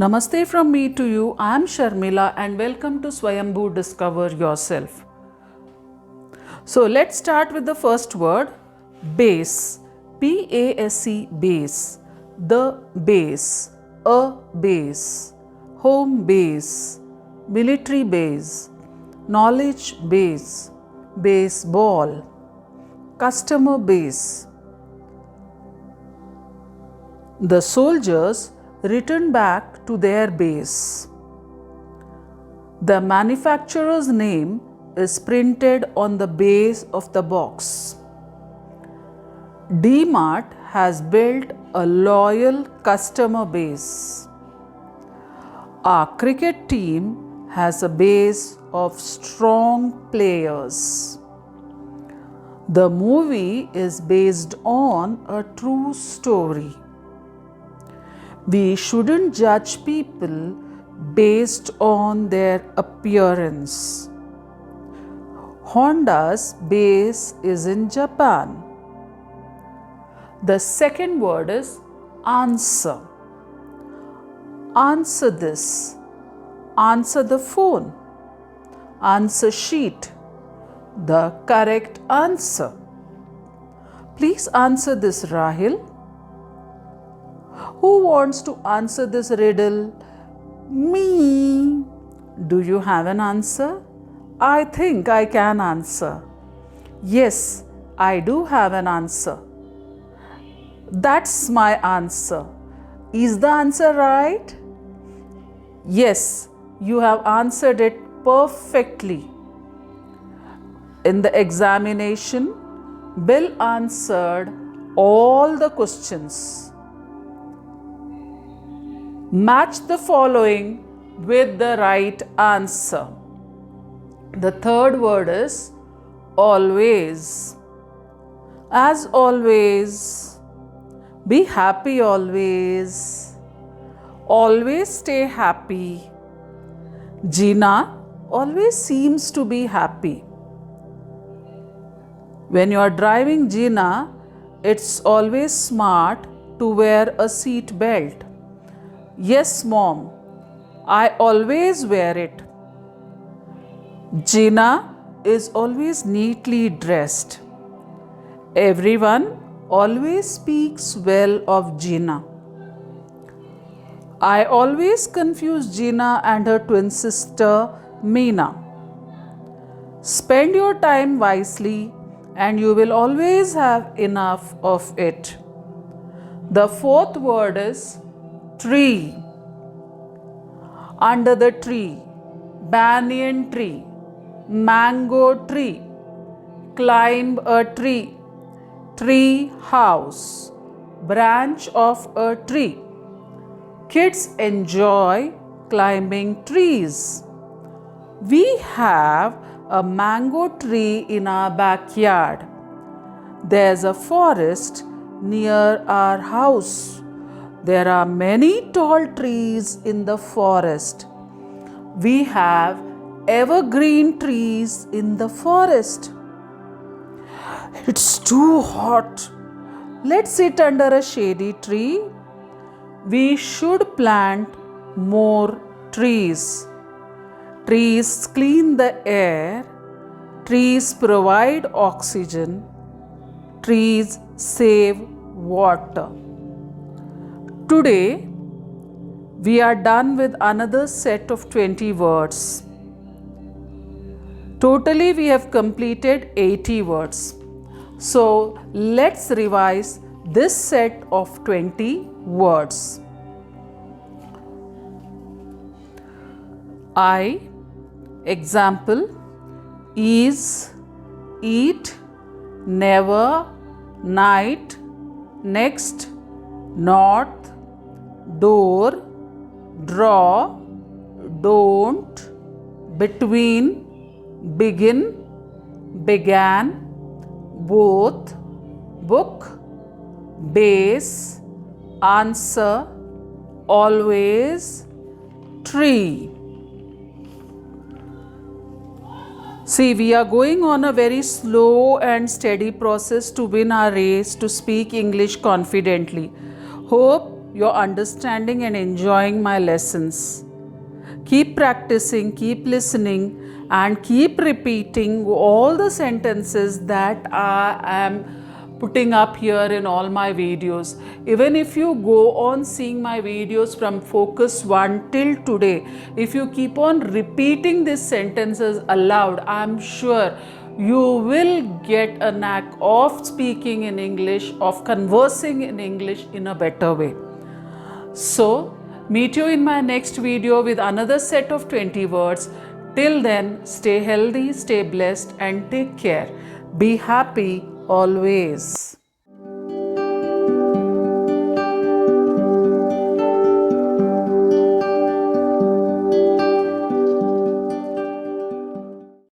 Namaste from me to you. I am Sharmila and welcome to Swayambhu Discover Yourself. So let's start with the first word, base. P-A-S-E, base. The base, a base, home base, military base, knowledge base, baseball, customer base. The soldiers return back to their base. The manufacturer's name is printed on the base of the box. D-Mart has built a loyal customer base. Our cricket team has a base of strong players. The movie is based on a true story. We shouldn't judge people based on their appearance. Honda's base is in Japan. The second word is answer. Answer this. Answer the phone. Answer sheet. The correct answer. Please answer this, Rahil. Who wants to answer this riddle? Me. Do you have an answer? I think I can answer. Yes, I do have an answer. That's my answer. Is the answer right? Yes, you have answered it perfectly. In the examination, Bill answered all the questions. Match the following with the right answer. The third word is always. As always, be happy always. Always stay happy. Gina always seems to be happy. When you are driving Gina, it's always smart to wear a seat belt. Yes, Mom, I always wear it. Gina is always neatly dressed. Everyone always speaks well of Gina. I always confuse Gina and her twin sister, Meena. Spend your time wisely and you will always have enough of it. The fourth word is tree. Under the tree, banyan tree, mango tree, climb a tree, tree house, branch of a tree. Kids enjoy climbing trees. We have a mango tree in our backyard. There's a forest near our house. There are many tall trees in the forest. We have evergreen trees in the forest. It's too hot. Let's sit under a shady tree. We should plant more trees. Trees clean the air. Trees provide oxygen. Trees save water. Today, we are done with another set of 20 words. Totally, we have completed 80 words. So, let's revise this set of 20 words. I, example, is, eat, never, night, next, north, door, draw, don't, between, begin, began, both, book, base, answer, always, tree. See, we are going on a very slow and steady process to win our race to speak English confidently. Hope your understanding and enjoying my lessons. Keep practicing, keep listening, and keep repeating all the sentences that I am putting up here in all my videos. Even if you go on seeing my videos from Focus 1 till today, if you keep on repeating these sentences aloud, I am sure you will get a knack of speaking in English, of conversing in English in a better way. So, meet you in my next video with another set of 20 words. Till then, stay healthy, stay blessed, and take care. Be happy always.